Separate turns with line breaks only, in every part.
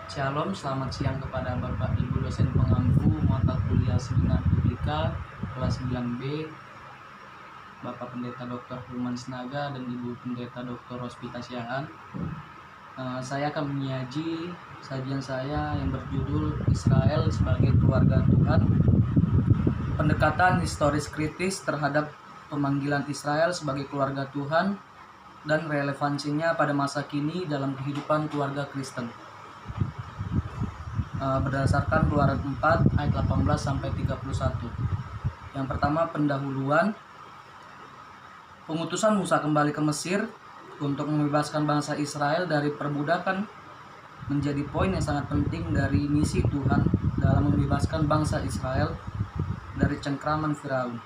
Shalom, selamat siang kepada Bapak Ibu dosen pengampu mata kuliah Seminar Publika kelas 9B, Bapak Pendeta Dr. Hilman Sinaga dan Ibu Pendeta Dr. Rospita Siahaan. Saya akan menyaji sajian saya yang berjudul Israel sebagai Keluarga Tuhan. Pendekatan historis kritis terhadap pemanggilan Israel sebagai keluarga Tuhan dan relevansinya pada masa kini dalam kehidupan keluarga Kristen. Berdasarkan Keluaran 4 ayat 18 sampai 31. Yang pertama, pendahuluan. Pengutusan Musa kembali ke Mesir untuk membebaskan bangsa Israel dari perbudakan menjadi poin yang sangat penting dari misi Tuhan dalam membebaskan bangsa Israel dari cengkraman Firaun.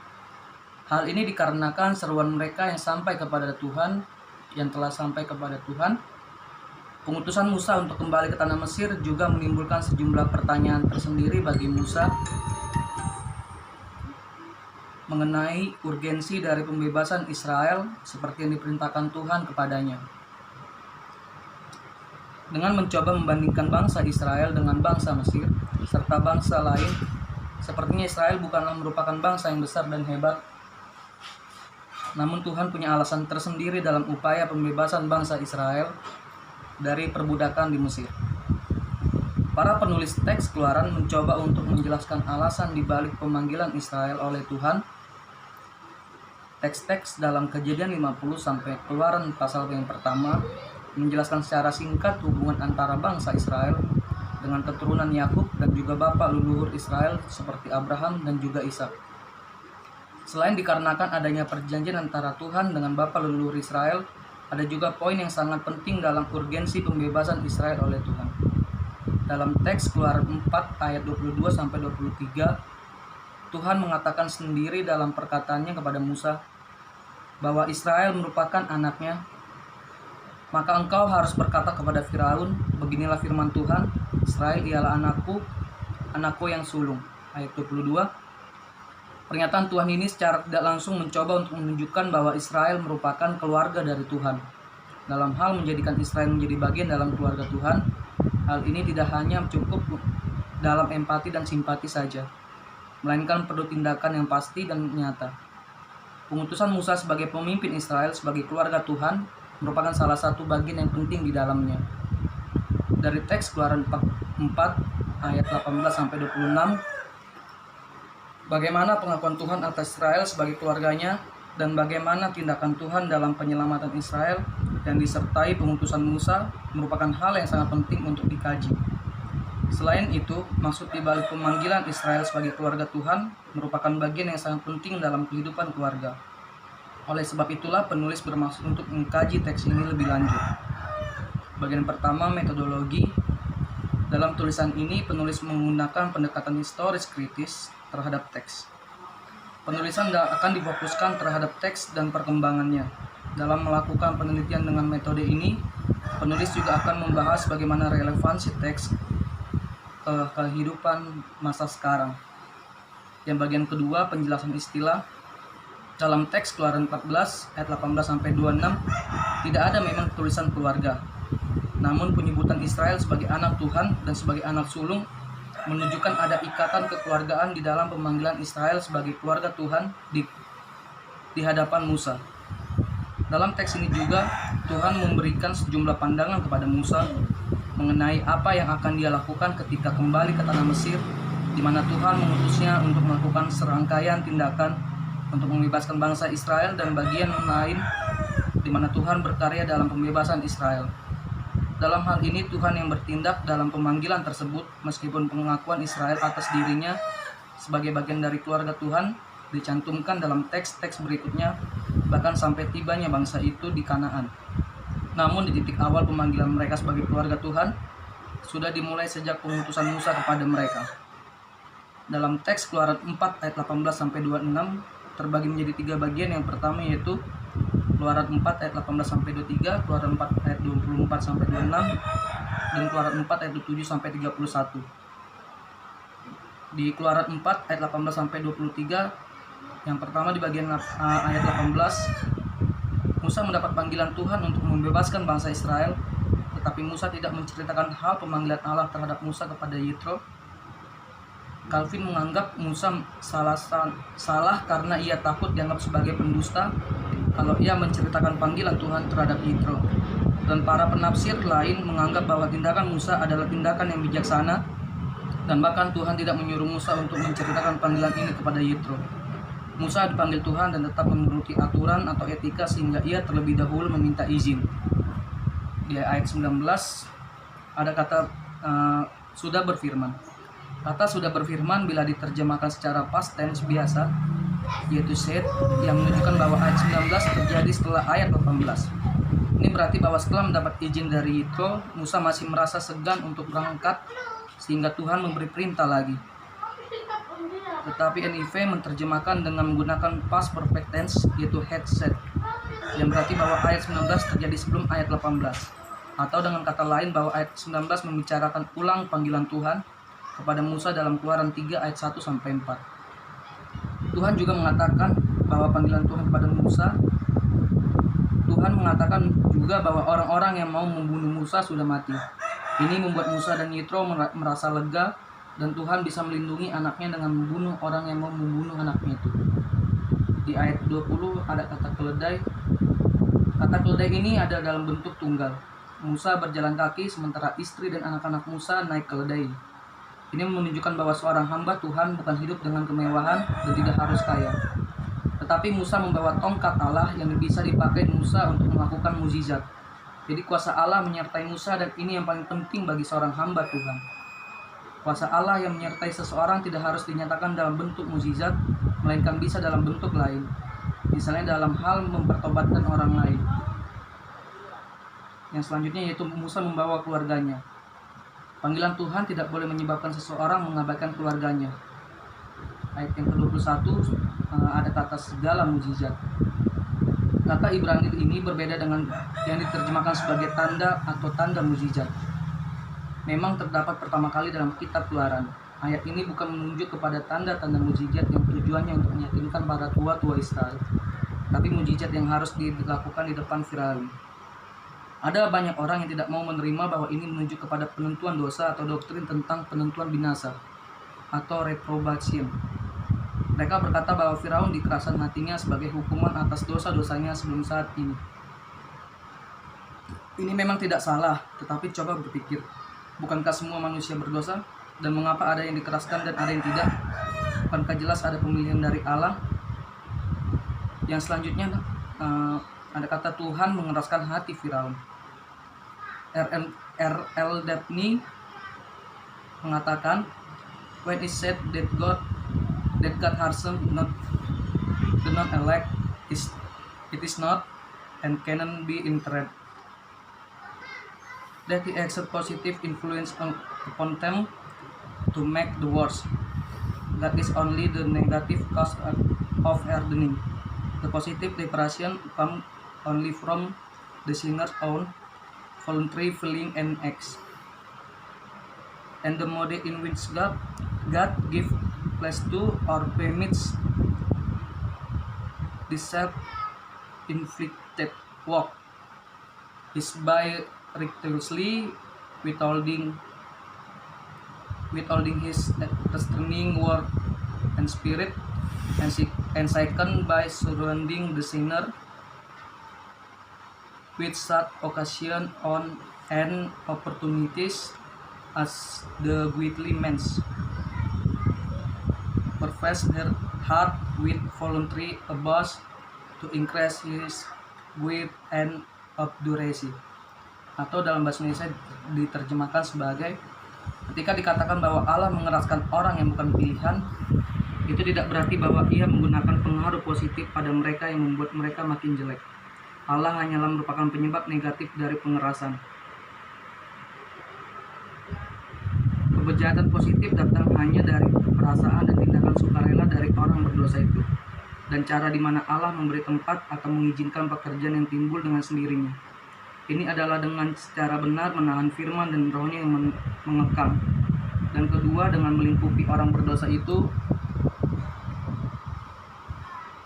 Hal ini dikarenakan seruan mereka yang telah sampai kepada Tuhan. Pengutusan Musa untuk kembali ke tanah Mesir juga menimbulkan sejumlah pertanyaan tersendiri bagi Musa mengenai urgensi dari pembebasan Israel seperti yang diperintahkan Tuhan kepadanya. Dengan mencoba membandingkan bangsa Israel dengan bangsa Mesir serta bangsa lain, sepertinya Israel bukanlah merupakan bangsa yang besar dan hebat. Namun Tuhan punya alasan tersendiri dalam upaya pembebasan bangsa Israel dari perbudakan di Mesir. Para penulis teks Keluaran mencoba untuk menjelaskan alasan di balik pemanggilan Israel oleh Tuhan. Teks-teks dalam Kejadian 50 sampai Keluaran pasal yang pertama menjelaskan secara singkat hubungan antara bangsa Israel dengan keturunan Yakub dan juga bapak leluhur Israel seperti Abraham dan juga Ishak. Selain dikarenakan adanya perjanjian antara Tuhan dengan bapak leluhur Israel, ada juga poin yang sangat penting dalam urgensi pembebasan Israel oleh Tuhan. Dalam teks Keluaran 4 ayat 22 sampai 23, Tuhan mengatakan sendiri dalam perkataannya kepada Musa bahwa Israel merupakan anaknya. Maka engkau harus berkata kepada Firaun, beginilah firman Tuhan, Israel ialah anakku yang sulung. Ayat 22. Pernyataan Tuhan ini secara tidak langsung mencoba untuk menunjukkan bahwa Israel merupakan keluarga dari Tuhan. Dalam hal menjadikan Israel menjadi bagian dalam keluarga Tuhan, hal ini tidak hanya cukup dalam empati dan simpati saja, melainkan perlu tindakan yang pasti dan nyata. Pengutusan Musa sebagai pemimpin Israel sebagai keluarga Tuhan merupakan salah satu bagian yang penting di dalamnya. Dari teks Keluaran 4 ayat 18 sampai 26, bagaimana pengakuan Tuhan atas Israel sebagai keluarganya dan bagaimana tindakan Tuhan dalam penyelamatan Israel yang disertai pengutusan Musa merupakan hal yang sangat penting untuk dikaji. Selain itu, maksud di balik pemanggilan Israel sebagai keluarga Tuhan merupakan bagian yang sangat penting dalam kehidupan keluarga. Oleh sebab itulah penulis bermaksud untuk mengkaji teks ini lebih lanjut. Bagian pertama, metodologi. Dalam tulisan ini, penulis menggunakan pendekatan historis kritis terhadap teks. Penulisan akan difokuskan terhadap teks dan perkembangannya. Dalam melakukan penelitian dengan metode ini, penulis juga akan membahas bagaimana relevansi teks ke kehidupan masa sekarang. Yang bagian kedua, penjelasan istilah. Dalam teks Keluaran 14 ayat 18 sampai 26 tidak ada memang tulisan keluarga. Namun penyebutan Israel sebagai anak Tuhan dan sebagai anak sulung menunjukkan ada ikatan kekeluargaan di dalam pemanggilan Israel sebagai keluarga Tuhan di hadapan Musa. Dalam teks ini juga Tuhan memberikan sejumlah pandangan kepada Musa mengenai apa yang akan dia lakukan ketika kembali ke tanah Mesir, di mana Tuhan mengutusnya untuk melakukan serangkaian tindakan untuk membebaskan bangsa Israel dan bagian lain di mana Tuhan berkarya dalam pembebasan Israel. Dalam hal ini Tuhan yang bertindak dalam pemanggilan tersebut, meskipun pengakuan Israel atas dirinya sebagai bagian dari keluarga Tuhan dicantumkan dalam teks-teks berikutnya, bahkan sampai tibanya bangsa itu di Kanaan. Namun di titik awal pemanggilan mereka sebagai keluarga Tuhan sudah dimulai sejak pengutusan Musa kepada mereka. Dalam teks Keluaran 4 ayat 18 sampai 26 terbagi menjadi 3 bagian. Yang pertama yaitu Keluaran 4 ayat 18 sampai 23, Keluaran 4 ayat 24 sampai 26, dan Keluaran 4 ayat 27 sampai 31. Di Keluaran 4 ayat 18 sampai 23, yang pertama di bagian ayat 18, Musa mendapat panggilan Tuhan untuk membebaskan bangsa Israel tetapi Musa tidak menceritakan hal pemanggilan Allah terhadap Musa kepada Yitro. Calvin menganggap Musa salah karena ia takut dianggap sebagai pendusta kalau ia menceritakan panggilan Tuhan terhadap Yitro. Dan para penafsir lain menganggap bahwa tindakan Musa adalah tindakan yang bijaksana, dan bahkan Tuhan tidak menyuruh Musa untuk menceritakan panggilan ini kepada Yitro. Musa dipanggil Tuhan dan tetap menuruti aturan atau etika sehingga ia terlebih dahulu meminta izin. Di ayat 19 ada kata sudah berfirman. Kata sudah berfirman bila diterjemahkan secara past tense biasa, yaitu said, yang menunjukkan bahwa ayat 19 terjadi setelah ayat 18. Ini berarti bahwa setelah mendapat izin dari Yitro, Musa masih merasa segan untuk berangkat sehingga Tuhan memberi perintah lagi. Tetapi NIV menerjemahkan dengan menggunakan past perfect tense, yaitu had said, yang berarti bahwa ayat 19 terjadi sebelum ayat 18. Atau dengan kata lain bahwa ayat 19 membicarakan ulang panggilan Tuhan kepada Musa dalam Keluaran 3 ayat 1-4. Tuhan juga mengatakan bahwa panggilan Tuhan kepada Musa, Tuhan mengatakan juga bahwa orang-orang yang mau membunuh Musa sudah mati. Ini membuat Musa dan Yitro merasa lega, dan Tuhan bisa melindungi anaknya dengan membunuh orang yang mau membunuh anaknya itu. Di ayat 20 ada kata keledai. Kata keledai ini ada dalam bentuk tunggal. Musa berjalan kaki sementara istri dan anak-anak Musa naik keledai. Ini menunjukkan bahwa seorang hamba Tuhan bukan hidup dengan kemewahan dan tidak harus kaya. Tetapi Musa membawa tongkat Allah yang bisa dipakai Musa untuk melakukan mukjizat. Jadi kuasa Allah menyertai Musa, dan ini yang paling penting bagi seorang hamba Tuhan. Kuasa Allah yang menyertai seseorang tidak harus dinyatakan dalam bentuk mukjizat, melainkan bisa dalam bentuk lain. Misalnya dalam hal mempertobatkan orang lain. Yang selanjutnya yaitu Musa membawa keluarganya. Panggilan Tuhan tidak boleh menyebabkan seseorang mengabaikan keluarganya. Ayat yang ke-21 ada kata segala mukjizat. Kata Ibrani ini berbeda dengan yang diterjemahkan sebagai tanda atau tanda mukjizat. Memang terdapat pertama kali dalam kitab Keluaran. Ayat ini bukan menunjuk kepada tanda-tanda mukjizat yang tujuannya untuk meyakinkan para tua-tua Israel, tapi mukjizat yang harus dilakukan di depan Firaun. Ada banyak orang yang tidak mau menerima bahwa ini menunjuk kepada penentuan dosa atau doktrin tentang penentuan binasa atau reprobation. Mereka berkata bahwa Firaun dikerasan hatinya sebagai hukuman atas dosa-dosanya sebelum saat ini. Ini memang tidak salah, tetapi coba berpikir, bukankah semua manusia berdosa? Dan mengapa ada yang dikeraskan dan ada yang tidak? Bukankah jelas ada pemilihan dari Allah? Yang selanjutnya ada kata Tuhan mengeraskan hati Firaun. R.L. Dabney mengatakan, when it said that God hardened do not elect, it is not and cannot be interpreted that he exert positive influence upon them to make the worse. That is only the negative cause of hardening. The positive liberation comes only from the sinner's own voluntary feeling and acts. And the mode in which God gives place to or permits this self-inflicted work is by rigorously withholding his restraining word and spirit, and second by surrounding the sinner with such occasion on and opportunities as the godly men profess their heart with voluntary abuse to increase his weight and obduracy. Atau dalam bahasa Indonesia diterjemahkan sebagai, ketika dikatakan bahwa Allah mengeraskan orang yang bukan pilihan, itu tidak berarti bahwa ia menggunakan pengaruh positif pada mereka yang membuat mereka makin jelek. Allah hanyalah merupakan penyebab negatif dari pengerasan. Kebejatan positif datang hanya dari perasaan dan tindakan sukarela dari orang berdosa itu, dan cara di mana Allah memberi tempat atau mengizinkan pekerjaan yang timbul dengan sendirinya. Ini adalah dengan secara benar menahan firman dan rohnya yang mengekang. Dan kedua, dengan melingkupi orang berdosa itu.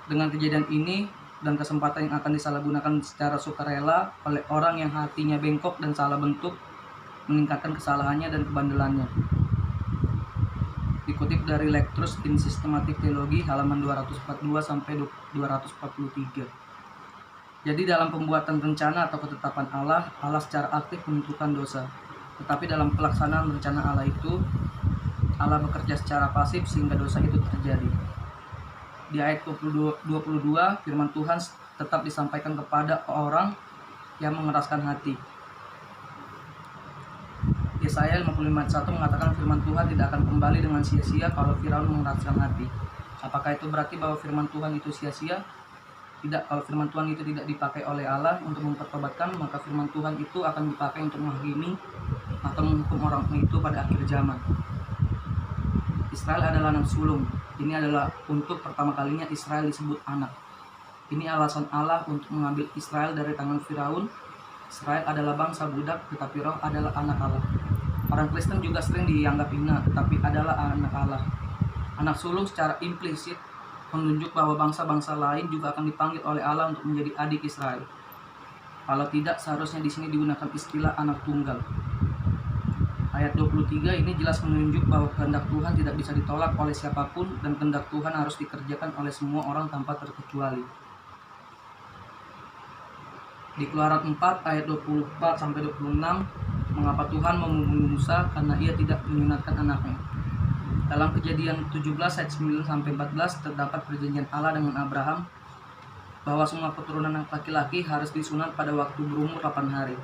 Dengan kejadian ini, dan kesempatan yang akan disalahgunakan secara sukarela oleh orang yang hatinya bengkok dan salah bentuk, meningkatkan kesalahannya dan kebandelannya. Dikutip dari Lectures in Systematic Theology halaman 242 sampai 243. Jadi dalam pembuatan rencana atau ketetapan Allah, Allah secara aktif menentukan dosa. Tetapi dalam pelaksanaan rencana Allah itu, Allah bekerja secara pasif sehingga dosa itu terjadi. Di ayat 22, firman Tuhan tetap disampaikan kepada orang yang mengeraskan hati. Yesaya 55:1 mengatakan firman Tuhan tidak akan kembali dengan sia-sia kalau Firaun mengeraskan hati. Apakah itu berarti bahwa firman Tuhan itu sia-sia? Tidak, kalau firman Tuhan itu tidak dipakai oleh Allah untuk mempertobatkan, maka firman Tuhan itu akan dipakai untuk menghakimi atau menghukum orang itu pada akhir zaman. Israel adalah anak sulung. Ini adalah untuk pertama kalinya Israel disebut anak. Ini alasan Allah untuk mengambil Israel dari tangan Firaun. Israel adalah bangsa budak, tetapi roh adalah anak Allah. Orang Kristen juga sering dianggap hina, tetapi adalah anak Allah. Anak sulung secara implisit menunjuk bahwa bangsa-bangsa lain juga akan dipanggil oleh Allah untuk menjadi adik Israel. Kalau tidak, seharusnya di sini digunakan istilah anak tunggal. Ayat 23 ini jelas menunjuk bahwa kehendak Tuhan tidak bisa ditolak oleh siapapun dan kehendak Tuhan harus dikerjakan oleh semua orang tanpa terkecuali. Di Keluaran 4 ayat 24 sampai 26, mengapa Tuhan membunuh Musa? Karena ia tidak menyunatkan anaknya. Dalam Kejadian 17 ayat 9 sampai 14 terdapat perjanjian Allah dengan Abraham bahwa semua keturunan laki-laki harus disunat pada waktu berumur 8 hari.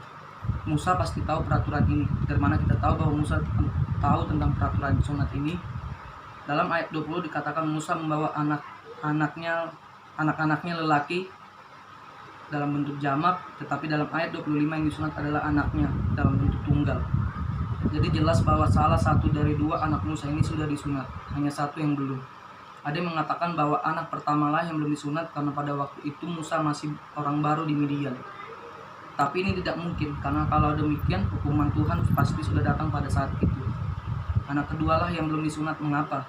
Musa pasti tahu peraturan ini. Dari mana kita tahu bahwa Musa tahu tentang peraturan sunat ini? Dalam ayat 20 dikatakan Musa membawa anak-anaknya lelaki dalam bentuk jamak, tetapi dalam ayat 25 yang disunat adalah anaknya dalam bentuk tunggal. Jadi jelas bahwa salah satu dari dua anak Musa ini sudah disunat, hanya satu yang belum. Ada yang mengatakan bahwa anak pertamalah yang belum disunat karena pada waktu itu Musa masih orang baru di Midian. Tapi ini tidak mungkin, karena kalau demikian hukuman Tuhan pasti sudah datang pada saat itu. Anak kedualah yang belum disunat. Mengapa?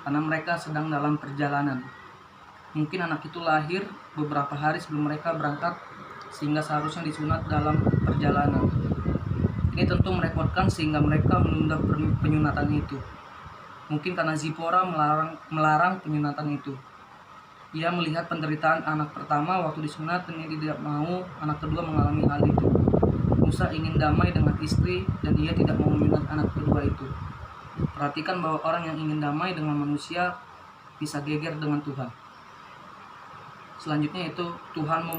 Karena mereka sedang dalam perjalanan. Mungkin anak itu lahir beberapa hari sebelum mereka berangkat, sehingga seharusnya disunat dalam perjalanan. Ini tentu merepotkan sehingga mereka menunda penyunatan itu. Mungkin karena Zipora melarang penyunatan itu. Ia melihat penderitaan anak pertama waktu disunat dan ia tidak mau anak kedua mengalami hal itu. Musa ingin damai dengan istri dan ia tidak mau menyunat anak kedua itu. Perhatikan bahwa orang yang ingin damai dengan manusia bisa geger dengan Tuhan. Selanjutnya itu Tuhan mau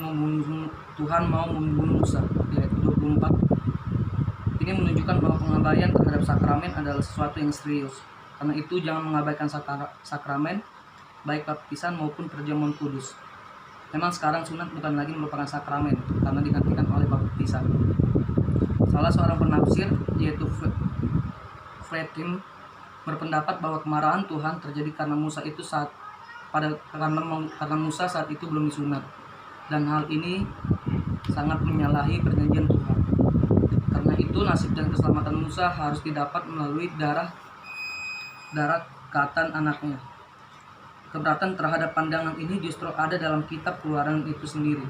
membunuh Musa di ayat 24. Ini menunjukkan bahwa pengabaian terhadap sakramen adalah sesuatu yang serius. Karena itu jangan mengabaikan sakramen, baik baptisan maupun perjamuan kudus. Memang sekarang sunat bukan lagi merupakan sakramen karena digantikan oleh baptisan. Salah seorang penafsir yaitu Friedkin berpendapat bahwa kemarahan Tuhan terjadi karena Musa saat itu belum disunat, dan hal ini sangat menyalahi perjanjian Tuhan. Karena itu nasib dan keselamatan Musa harus didapat melalui darah katan anaknya. Keberatan terhadap pandangan ini justru ada dalam kitab Keluaran itu sendiri.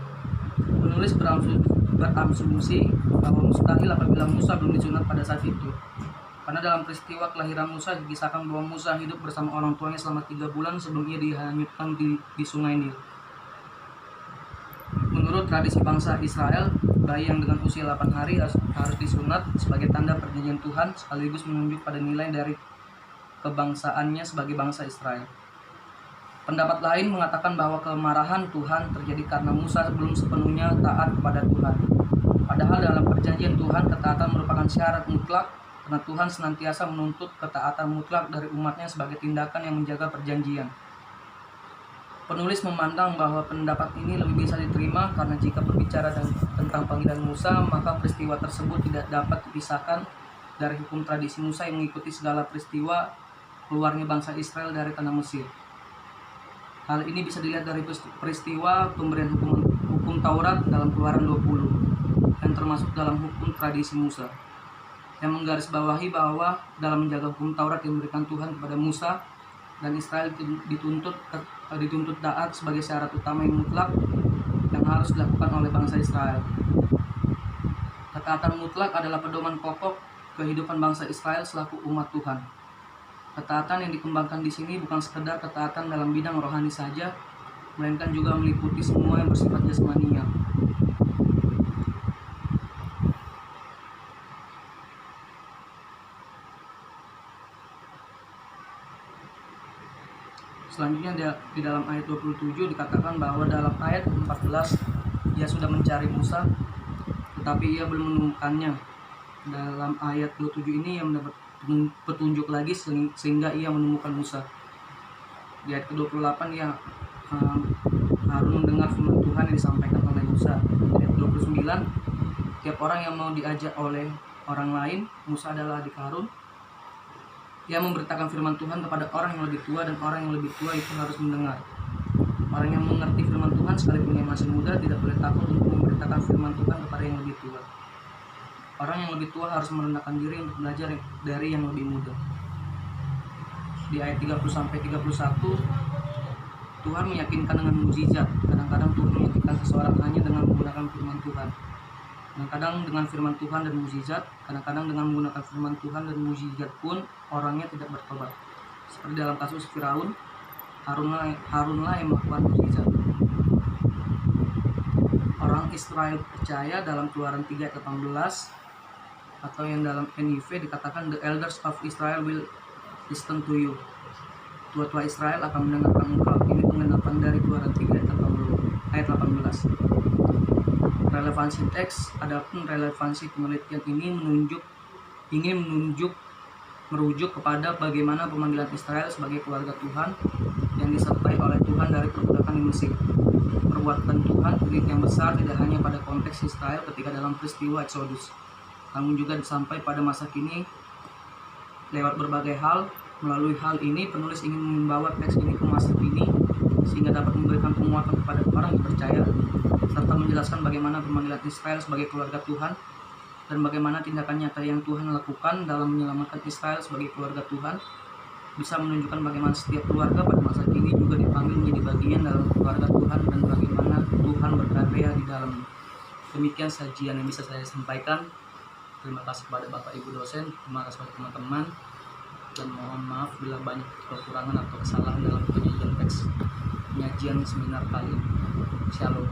Penulis berasumsi bahwa mustahil apabila Musa belum disunat pada saat itu. Karena dalam peristiwa kelahiran Musa dikisahkan bahwa Musa hidup bersama orang tuanya selama 3 bulan sebelum ia dihanyutkan di sungai Nil. Menurut tradisi bangsa Israel, bayi yang dengan usia 8 hari harus disunat sebagai tanda perjanjian Tuhan sekaligus menunjuk pada nilai dari kebangsaannya sebagai bangsa Israel. Pendapat lain mengatakan bahwa kemarahan Tuhan terjadi karena Musa belum sepenuhnya taat kepada Tuhan. Padahal dalam perjanjian Tuhan, ketaatan merupakan syarat mutlak karena Tuhan senantiasa menuntut ketaatan mutlak dari umatnya sebagai tindakan yang menjaga perjanjian. Penulis memandang bahwa pendapat ini lebih bisa diterima karena jika berbicara tentang panggilan Musa, maka peristiwa tersebut tidak dapat dipisahkan dari hukum tradisi Musa yang mengikuti segala peristiwa keluarnya bangsa Israel dari tanah Mesir. Hal ini bisa dilihat dari peristiwa pemberian hukum Taurat dalam Keluaran 20 dan termasuk dalam hukum tradisi Musa, yang menggarisbawahi bahwa dalam menjaga hukum Taurat yang diberikan Tuhan kepada Musa dan Israel dituntut taat sebagai syarat utama yang mutlak yang harus dilakukan oleh bangsa Israel. Ketaatan mutlak adalah pedoman pokok kehidupan bangsa Israel selaku umat Tuhan. Ketaatan yang dikembangkan di sini bukan sekedar ketaatan dalam bidang rohani saja, melainkan juga meliputi semua yang bersifat jasmaninya. Selanjutnya di dalam ayat 27 dikatakan bahwa dalam ayat 14 ia sudah mencari Musa, tetapi ia belum menemukannya. Dalam ayat 27 ini ia mendapat petunjuk lagi sehingga ia menemukan Musa. Di ayat ke-28 ia Harun mendengar firman Tuhan yang disampaikan oleh Musa. Di ayat 29, tiap orang yang mau diajak oleh orang lain, Musa adalah adik Harun. Ia memberitakan firman Tuhan kepada orang yang lebih tua, dan orang yang lebih tua itu harus mendengar. Orang yang mengerti firman Tuhan sekalipun yang masih muda tidak boleh takut untuk memberitakan firman Tuhan kepada yang lebih tua. Orang yang lebih tua harus merendahkan diri untuk belajar dari yang lebih muda. Di ayat 30-31, Tuhan meyakinkan dengan mukjizat. Kadang-kadang Tuhan meyakinkan seseorang hanya dengan menggunakan firman Tuhan. Kadang-kadang dengan firman Tuhan dan mukjizat, kadang-kadang dengan menggunakan firman Tuhan dan mukjizat pun orangnya tidak bertobat. Seperti dalam kasus Firaun, Harunlah yang melakukan mukjizat. Orang Israel percaya dalam Keluaran 3 ayat 18, atau yang dalam NIV dikatakan the elders of Israel will listen to you. Tua-tua Israel akan mendengarkan engkau. Ini penggenapan dari Keluaran 3 ayat 18. Relevansi teks, adapun relevansi penelitian ini merujuk kepada bagaimana pemanggilan Israel sebagai keluarga Tuhan yang disertai oleh Tuhan dari perbudakan di Mesir. Perbuatan Tuhan yang besar tidak hanya pada konteks Israel ketika dalam peristiwa Exodus, namun juga sampai pada masa kini lewat berbagai hal. Melalui hal ini, penulis ingin membawa teks ini ke masa kini sehingga dapat memberikan penguatan kepada orang yang percaya, serta menjelaskan bagaimana pemanggilan Israel sebagai keluarga Tuhan dan bagaimana tindakan nyata yang Tuhan lakukan dalam menyelamatkan Israel sebagai keluarga Tuhan bisa menunjukkan bagaimana setiap keluarga pada masa kini juga dipanggil menjadi bagian dalam keluarga Tuhan dan bagaimana Tuhan berkarya di dalamnya. Demikian sajian yang bisa saya sampaikan. Terima kasih kepada Bapak Ibu dosen, terima kasih kepada teman-teman, dan mohon maaf bila banyak kekurangan atau kesalahan dalam penyajian teks penyajian seminar kali ini. Shalom.